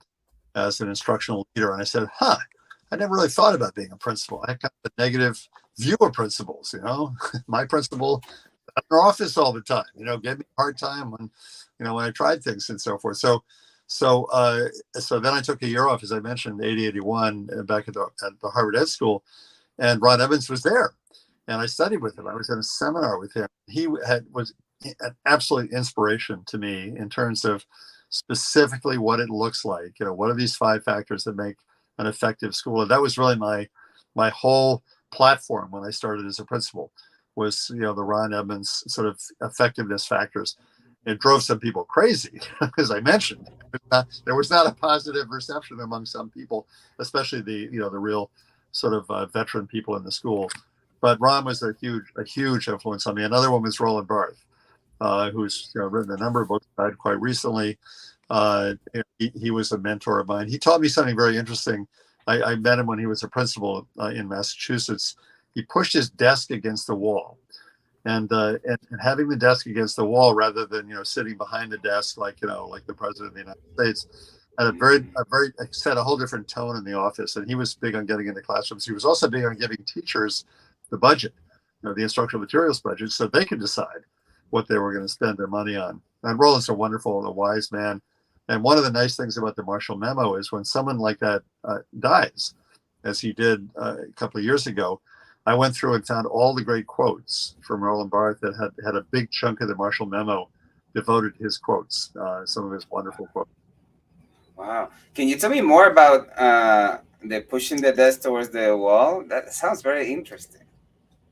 as an instructional leader. And I said, I never really thought about being a principal. I had kind of a negative view of principals, My principal in our office all the time, gave me a hard time when I tried things and so forth. So then I took a year off, as I mentioned, 81, back at the Harvard Ed School, and Ron Evans was there. And I studied with him. I was in a seminar with him. He was an absolute inspiration to me in terms of specifically what it looks like. What are these 5 factors that make an effective school? And that was really my whole platform when I started as a principal, was the Ron Edmonds sort of effectiveness factors. It drove some people crazy, as I mentioned. There was not a positive reception among some people, especially the real sort of veteran people in the school. But Ron was a huge influence on me. Another one was Roland Barthes, who's written a number of books, died quite recently. He was a mentor of mine. He taught me something very interesting. I met him when he was a principal in Massachusetts. He pushed his desk against the wall, and having the desk against the wall rather than sitting behind the desk like the president of the United States, had set a whole different tone in the office. And he was big on getting into classrooms. He was also big on giving teachers the budget, the instructional materials budget, so they could decide what they were going to spend their money on. And Roland's a wonderful, a wise man. And one of the nice things about the Marshall Memo is when someone like that dies, as he did a couple of years ago, I went through and found all the great quotes from Roland Barthes that had a big chunk of the Marshall Memo devoted to his quotes, some of his wonderful quotes. Wow. Can you tell me more about the pushing the desk towards the wall? That sounds very interesting.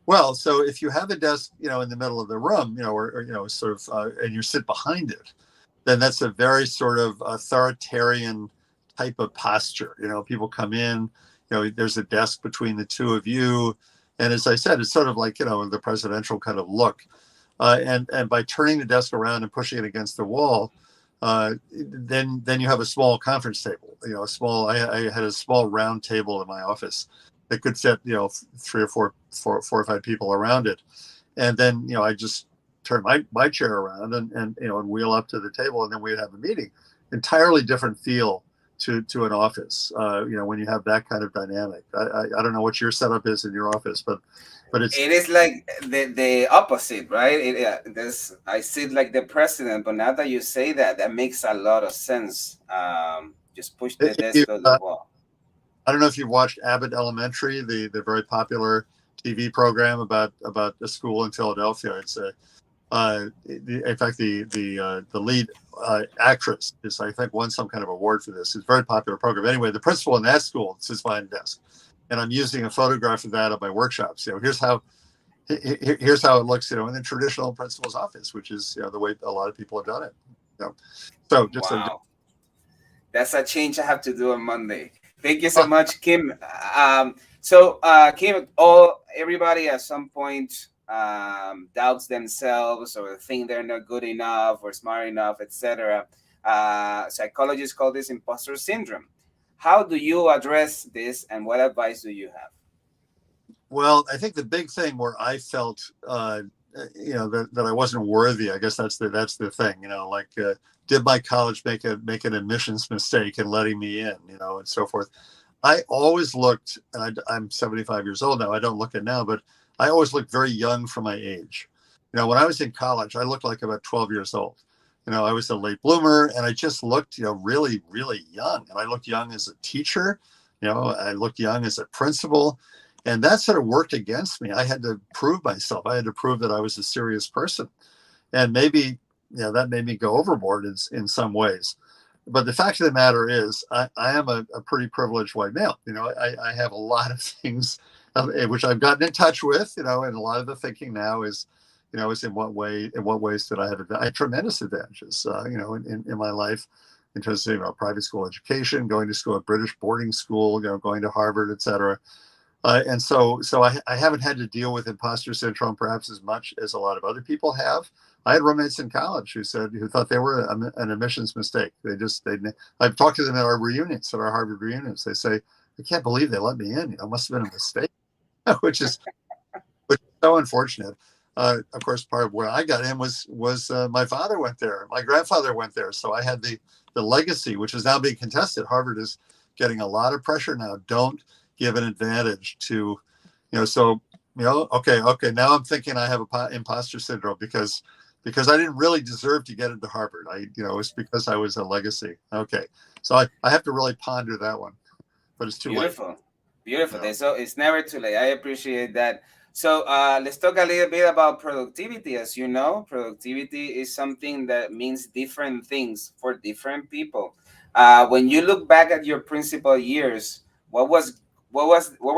Well, so if you have a desk, in the middle of the room, or sort of, and you sit behind it, then that's a very sort of authoritarian type of posture. People come in, there's a desk between the two of you. And as I said, it's sort of like, the presidential kind of look. And by turning the desk around and pushing it against the wall, then you have a small conference table, I had a small round table in my office that could fit, 3 or 4 or 5 people around it. And then, I just turn my chair around and wheel up to the table, and then we'd have a meeting. Entirely different feel to an office, when you have that kind of dynamic. I don't know what your setup is in your office, but it is like the opposite, right? I sit like the president, but now that you say that makes a lot of sense. Just push the desk to the wall. I don't know if you've watched Abbott Elementary, the very popular TV program about a school in Philadelphia. It's in fact, the lead actress is, I think, won some kind of award for this. It's a very popular program. Anyway, the principal in that school sits behind the desk, and I'm using a photograph of that at my workshops. Here's how it looks, in the traditional principal's office, which is the way a lot of people have done it. So just wow. That's a change I have to do on Monday. Thank you so much, Kim. Kim, everybody at some point doubts themselves or think they're not good enough or smart enough, etc. Psychologists call this imposter syndrome. How do you address this, and what advice do you have? Well, I think the big thing where I felt, that I wasn't worthy, I guess that's the thing, did my college make an admissions mistake in letting me in, and so forth. I always looked, and I'm 75 years old now. I don't look it now, but I always looked very young for my age. When I was in college, I looked like about 12 years old. I was a late bloomer, and I just looked, really, really young. And I looked young as a teacher. I looked young as a principal, and that sort of worked against me. I had to prove myself. I had to prove that I was a serious person, and maybe, that made me go overboard in some ways. But the fact of the matter is, I am a pretty privileged white male. I have a lot of things which I've gotten in touch with. And a lot of the thinking now is in what ways did I had tremendous advantages. In my life, in terms of private school education, going to school at British boarding school, going to Harvard, etc. And so I haven't had to deal with imposter syndrome perhaps as much as a lot of other people have. I had roommates in college who thought they were an admissions mistake. I've talked to them at our reunions, at our Harvard reunions. They say, I can't believe they let me in. It must have been a mistake, which is so unfortunate. Of course, part of where I got in was my father went there. My grandfather went there. So I had the legacy, which is now being contested. Harvard is getting a lot of pressure now. Don't give an advantage to, okay. Now I'm thinking I have imposter syndrome because I didn't really deserve to get into Harvard. It's because I was a legacy. Okay. So I have to really ponder that one, but it's too late. Beautiful. Yeah. So it's never too late. I appreciate that. So let's talk a little bit about productivity. As you know, productivity is something that means different things for different people. When you look back at your principal years, what were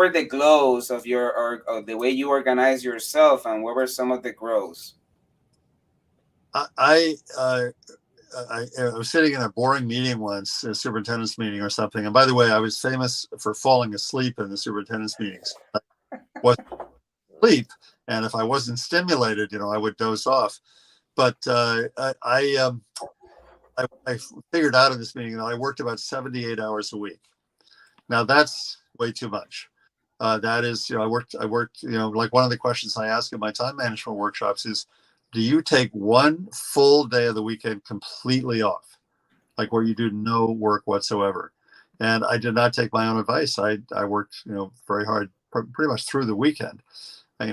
the glows of or the way you organize yourself, and what were some of the grows? I was sitting in a boring meeting once, a superintendent's meeting or something. And by the way, I was famous for falling asleep in the superintendent's meetings. Was asleep, and if I wasn't stimulated, I would doze off. But I figured out in this meeting that I worked about 78 hours a week. Now that's way too much. That is, I worked. Like one of the questions I ask in my time management workshops is, do you take one full day of the weekend completely off, like where you do no work whatsoever? And I did not take my own advice. I worked, very hard, pretty much through the weekend. I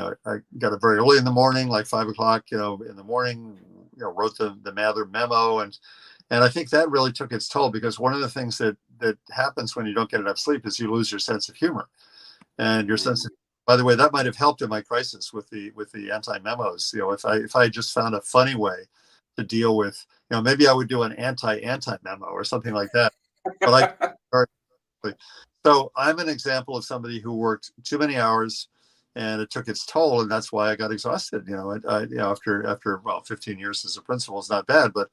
got up very early in the morning, like 5 o'clock, in the morning, wrote the Marshall Memo. And I think that really took its toll, because one of the things that happens when you don't get enough sleep is you lose your sense of humor. And your sense of, by the way, that might have helped in my crisis with the anti-memos. If I just found a funny way to deal with, maybe I would do an anti-memo or something like that. But so I'm an example of somebody who worked too many hours, and it took its toll, and that's why I got exhausted. After 15 years as a principal is not bad, but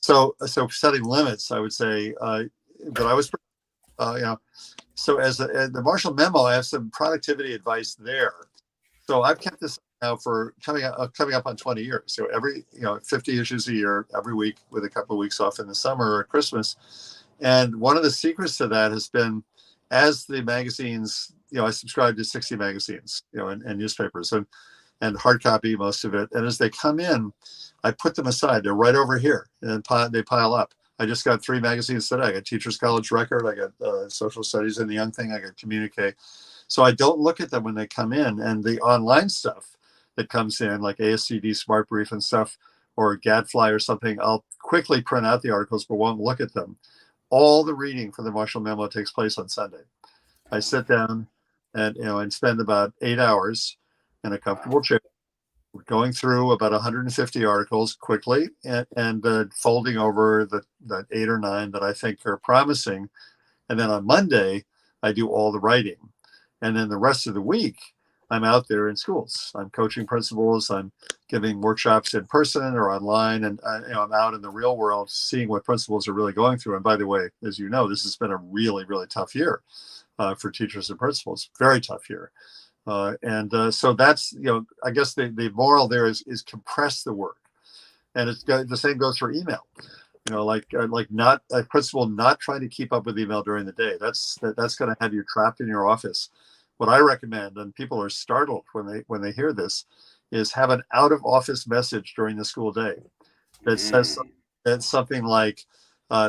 so setting limits, I would say, but I was, So as the Marshall Memo, I have some productivity advice there. So I've kept this now for coming up on 20 years. So every 50 issues a year, every week, with a couple of weeks off in the summer or Christmas. And one of the secrets to that has been, as the magazines, I subscribe to 60 magazines, and newspapers and hard copy, most of it. And as they come in, I put them aside. They're right over here, and they pile up. I just got 3 magazines today. I got Teachers College Record, I got Social Studies and the Young Thing, I got Communicate. So I don't look at them when they come in. And the online stuff that comes in, like ASCD Smart Brief and stuff, or Gadfly or something, I'll quickly print out the articles but won't look at them. All the reading for the Marshall Memo takes place on Sunday. I sit down and spend about 8 hours in a comfortable chair, going through about 150 articles quickly and folding over the 8 or 9 that I think are promising. And then on Monday, I do all the writing. And then the rest of the week, I'm out there in schools. I'm coaching principals. I'm giving workshops in person or online. And I'm out in the real world, seeing what principals are really going through. And by the way, as you know, this has been a really, really tough year for teachers and principals. Very tough year. So that's, I guess the moral there is compress the work. And the same goes for email. Like not a principal not trying to keep up with email during the day. That's going to have you trapped in your office. What I recommend, and people are startled when they hear this, is have an out of office message during the school day that says something like,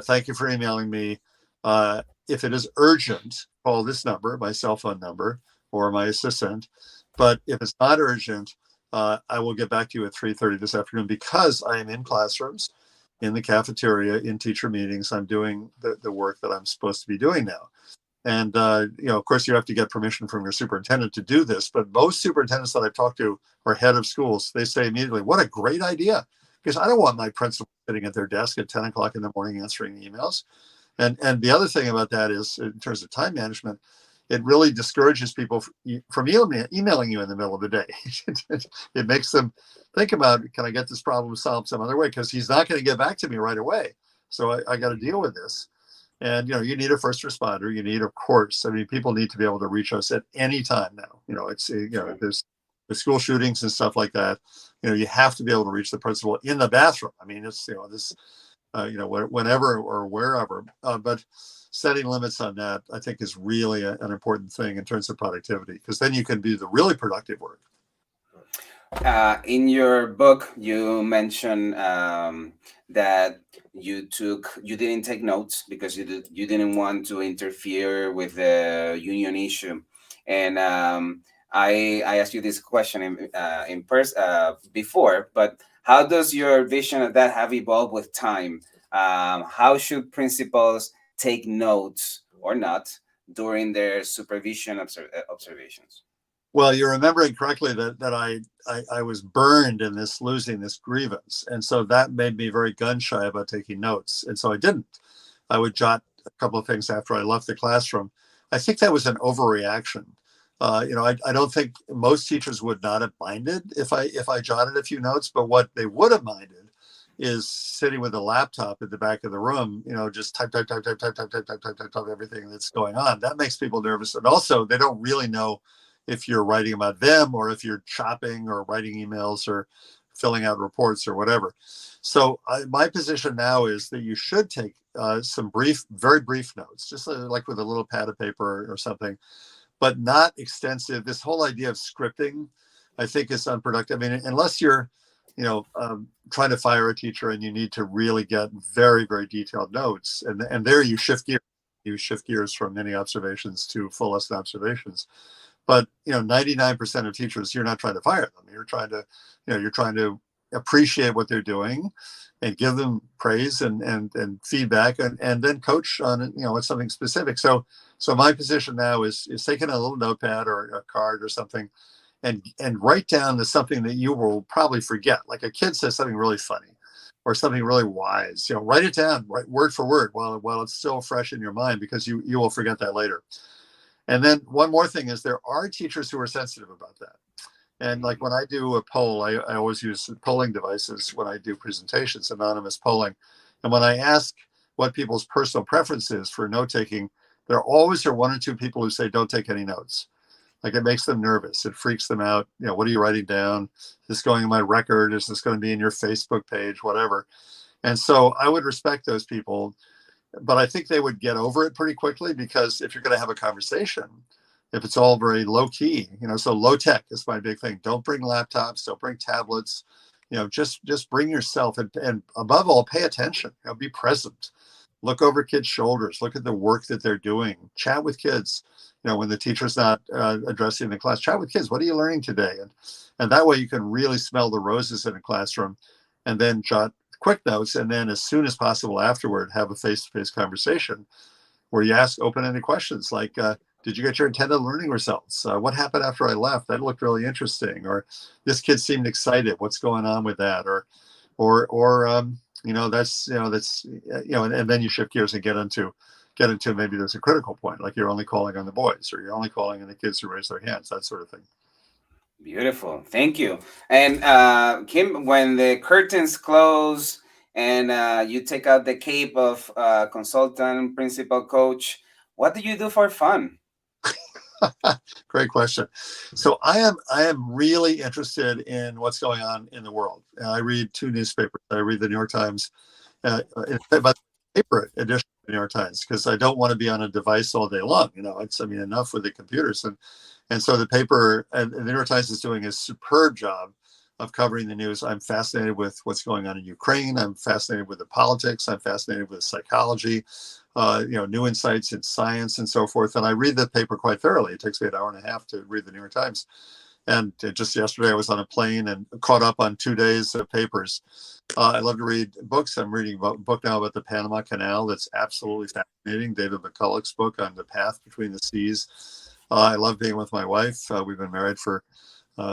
"Thank you for emailing me. If it is urgent, call this number, my cell phone number, or my assistant. But if it's not urgent, I will get back to you at 3:30 this afternoon, because I am in classrooms in the cafeteria, in teacher meetings. I'm doing the work that I'm supposed to be doing now. And, of course, you have to get permission from your superintendent to do this. But most superintendents that I've talked to or head of schools, they say immediately, what a great idea. Because I don't want my principal sitting at their desk at 10 o'clock in the morning answering emails. And the other thing about that is, in terms of time management, it really discourages people from emailing you in the middle of the day. It makes them think about, can I get this problem solved some other way? Because he's not going to get back to me right away. So I got to deal with this. And, you need a first responder. You need, of course, I mean, people need to be able to reach us at any time now. There's the school shootings and stuff like that. You have to be able to reach the principal in the bathroom. I mean, it's, whenever or wherever. But setting limits on that, I think, is really an important thing in terms of productivity, because then you can do the really productive work. In your book, you mentioned that you didn't take notes because you didn't want to interfere with the union issue, and I asked you this question in person before, but how does your vision of that have evolved with time? How should principals take notes or not during their supervision observations? Well, you're remembering correctly that I was burned in losing this grievance. And so that made me very gun shy about taking notes. And so I didn't. I would jot a couple of things after I left the classroom. I think that was an overreaction. I don't think most teachers would not have minded if I jotted a few notes, but what they would have minded is sitting with a laptop at the back of the room, just type everything that's going on. That makes people nervous. And also, they don't really know if you're writing about them or if you're chopping or writing emails or filling out reports or whatever. So my position now is that you should take some very brief notes, just like with a little pad of paper or something, but not extensive. This whole idea of scripting, I think, is unproductive. I mean, unless you're, trying to fire a teacher and you need to really get very, very detailed notes, and there you shift gears. You shift gears from mini observations to full lesson observations. But 99% of teachers, you're not trying to fire them. You're trying to appreciate what they're doing and give them praise and feedback and then coach on it, on something specific. So my position now is taking a little notepad or a card or something and write down something that you will probably forget. Like a kid says something really funny or something really wise, write it down, write word for word while it's still fresh in your mind, because you will forget that later. And then one more thing is, there are teachers who are sensitive about that. And like when I do a poll, I always use polling devices when I do presentations, anonymous polling. And when I ask what people's personal preference is for note taking, there always are one or two people who say, don't take any notes. Like, it makes them nervous. It freaks them out. What are you writing down? Is this going in my record? Is this going to be in your Facebook page? Whatever. And so I would respect those people, but I think they would get over it pretty quickly, because if you're going to have a conversation, if it's all very low key, so low tech is my big thing. Don't bring laptops, don't bring tablets, just bring yourself, and above all, pay attention, be present, look over kids' shoulders, look at the work that they're doing, chat with kids, when the teacher's not addressing the class, chat with kids. What are you learning today? And that way you can really smell the roses in a classroom, and then jot quick notes, and then as soon as possible afterward, have a face-to-face conversation where you ask open-ended questions like, did you get your intended learning results? What happened after I left? That looked really interesting. Or this kid seemed excited. What's going on with that? And then you shift gears and get into maybe there's a critical point, like you're only calling on the boys, or you're only calling on the kids who raise their hands, that sort of thing. Beautiful. Thank you. And Kim, when the curtains close and you take out the cape of consultant, principal, coach, what do you do for fun? Great question. So I am really interested in what's going on in the world. I read 2 newspapers. I read the New York Times, but the paper edition of the New York Times, because I don't want to be on a device all day long. Enough with the computers. And so the paper, and the New York Times is doing a superb job of covering the news. I'm fascinated with what's going on in Ukraine. I'm fascinated with the politics. I'm fascinated with psychology, new insights in science and so forth. And I read the paper quite thoroughly. It takes me an hour and a half to read the New York Times. And just yesterday, I was on a plane and caught up on 2 days of papers. I love to read books. I'm reading a book now about the Panama Canal that's absolutely fascinating. David McCulloch's book on the path between the seas. I love being with my wife. We've been married for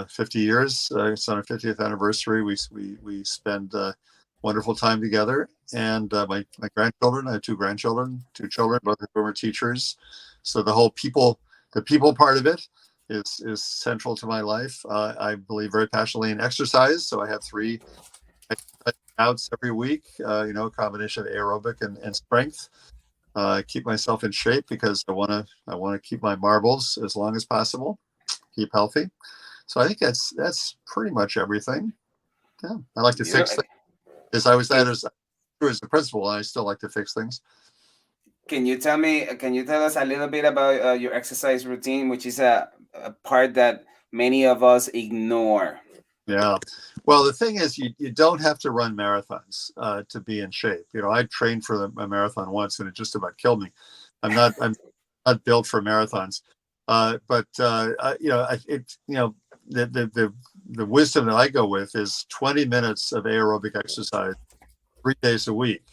50 years. It's on our 50th anniversary. We spend wonderful time together. And my grandchildren, I have 2 grandchildren, 2 children, both of whom are teachers. So the people part of it is central to my life. I believe very passionately in exercise. So I have 3 outs every week, a combination of aerobic and strength. Keep myself in shape because I want to keep my marbles as long as possible, keep healthy. So I think that's pretty much everything. Yeah, I like to fix things. As I was as a principal, I still like to fix things. Can you tell us a little bit about your exercise routine, which is a part that many of us ignore? Yeah. Well, the thing is, you don't have to run marathons to be in shape. I trained for a marathon once, and it just about killed me. I'm not built for marathons. But the wisdom that I go with is 20 minutes of aerobic exercise 3 days a week.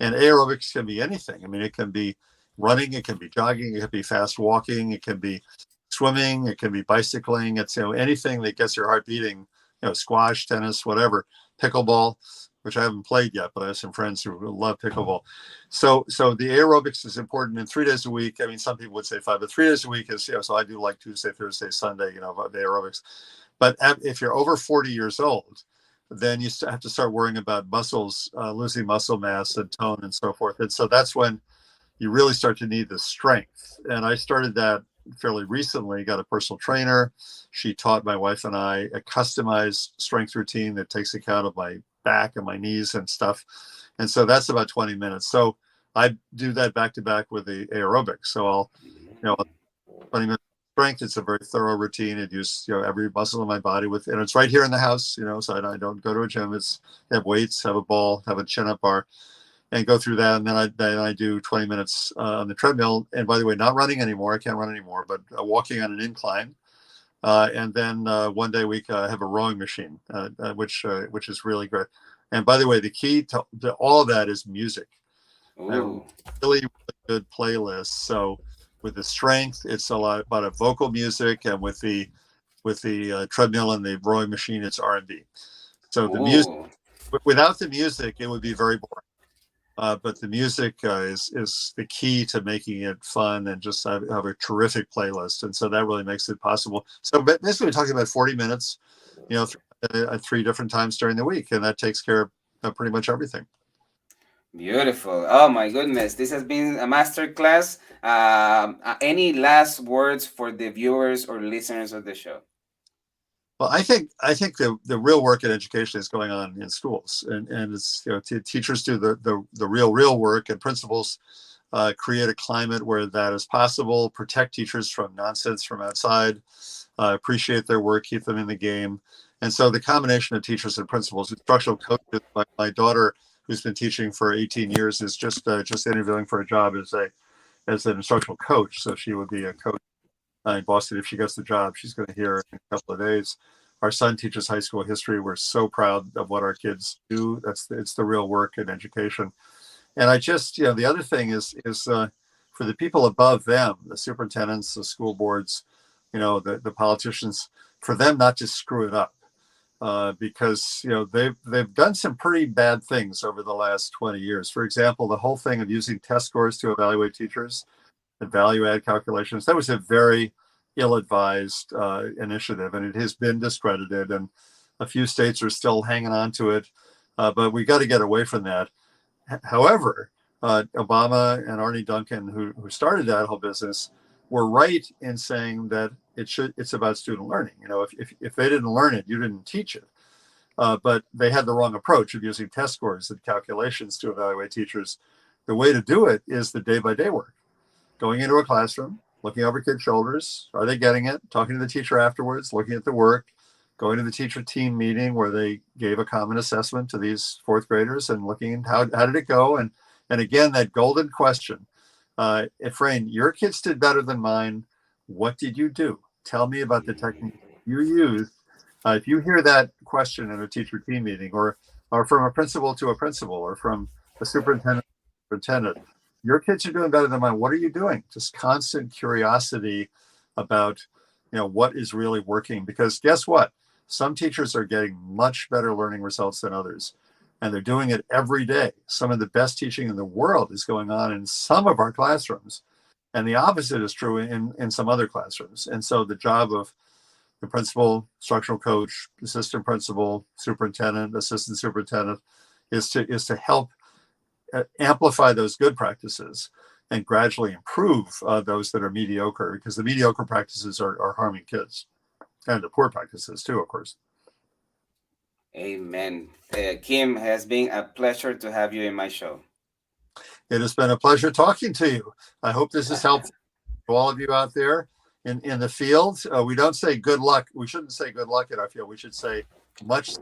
And aerobics can be anything. I mean, it can be running, it can be jogging, it can be fast walking, it can be swimming, it can be bicycling. It's anything that gets your heart beating. Squash, tennis, whatever, pickleball, which I haven't played yet, but I have some friends who love pickleball. So the aerobics is important. And 3 days a week, I mean, some people would say 5, but 3 days a week is, so I do like Tuesday, Thursday, Sunday, the aerobics. But if you're over 40 years old, then you have to start worrying about muscles, losing muscle mass and tone and so forth. And so that's when you really start to need the strength. And I started that fairly recently, got a personal trainer. She taught my wife and I a customized strength routine that takes account of my back and my knees and stuff. And so that's about 20 minutes. So I do that back to back with the aerobics. So I'll, 20 minutes of strength. It's a very thorough routine. It uses, every muscle in my body and it's right here in the house, so I don't go to a gym. Have weights, have a ball, have a chin-up bar, and go through that. And then I do 20 minutes on the treadmill. And by the way, not running anymore. I can't run anymore, but walking on an incline. And then one day a week, I have a rowing machine, which is really great. And by the way, the key to all of that is music. Really, really good playlists. So with the strength, it's a lot about a vocal music, and with the treadmill and the rowing machine, it's R&B. So the music, without the music, it would be very boring. But the music is the key to making it fun and just have a terrific playlist. And so that really makes it possible. So basically we're talking about 40 minutes, 3 different times during the week. And that takes care of pretty much everything. Beautiful. Oh my goodness. This has been a masterclass. Any last words for the viewers or listeners of the show? Well, I think the real work in education is going on in schools, and it's teachers do the real work, and principals create a climate where that is possible. Protect teachers from nonsense from outside, appreciate their work, keep them in the game, and so the combination of teachers and principals, instructional coaches. My daughter, who's been teaching for 18 years, is just interviewing for a job as an instructional coach, so she would be a coach in Boston. If she gets the job, she's going to hear in a couple of days. Our son teaches high school history. We're so proud of what our kids do. It's the real work in education. And I just, the other thing is for the people above them, the superintendents, the school boards, the politicians, for them not to screw it up, because they've done some pretty bad things over the last 20 years. For example, the whole thing of using test scores to evaluate teachers, the value add calculations, that was a very ill-advised initiative, and it has been discredited, and a few states are still hanging on to it, but we got to get away from that. However, Obama and Arnie Duncan, who started that whole business, were right in saying that it's about student learning. If they didn't learn it, you didn't teach it. But they had the wrong approach of using test scores and calculations to evaluate teachers. The way to do it is the day-by-day work. Going into a classroom, looking over kids' shoulders. Are they getting it? Talking to the teacher afterwards, looking at the work, going to the teacher team meeting where they gave a common assessment to these 4th graders and looking at how did it go? And again, that golden question, Efrain, your kids did better than mine. What did you do? Tell me about the technique. you use, if you hear that question in a teacher team meeting, or from a principal to a principal, or from a superintendent to a superintendent, your kids are doing better than mine. What are you doing? Just constant curiosity about, what is really working. Because guess what? Some teachers are getting much better learning results than others, and they're doing it every day. Some of the best teaching in the world is going on in some of our classrooms, and the opposite is true in some other classrooms. And so the job of the principal, instructional coach, assistant principal, superintendent, assistant superintendent is to help amplify those good practices and gradually improve those that are mediocre, because the mediocre practices are harming kids, and the poor practices too, of course. Amen. Kim, has been a pleasure to have you in my show. It has been a pleasure talking to you. I hope this has helped to all of you out there in the field. We don't say good luck. We shouldn't say good luck in our field. We should say much.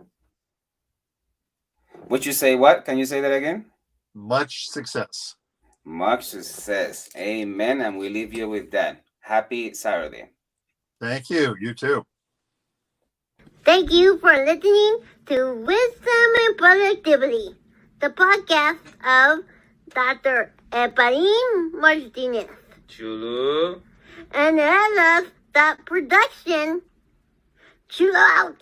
Would you say what? Can you say that again? Much success. Much success. Amen. And we leave you with that. Happy Saturday. Thank you. You too. Thank you for listening to Wisdom and Productivity, the podcast of Dr. Efraín Martinez. Chulo. And that production. Chill out.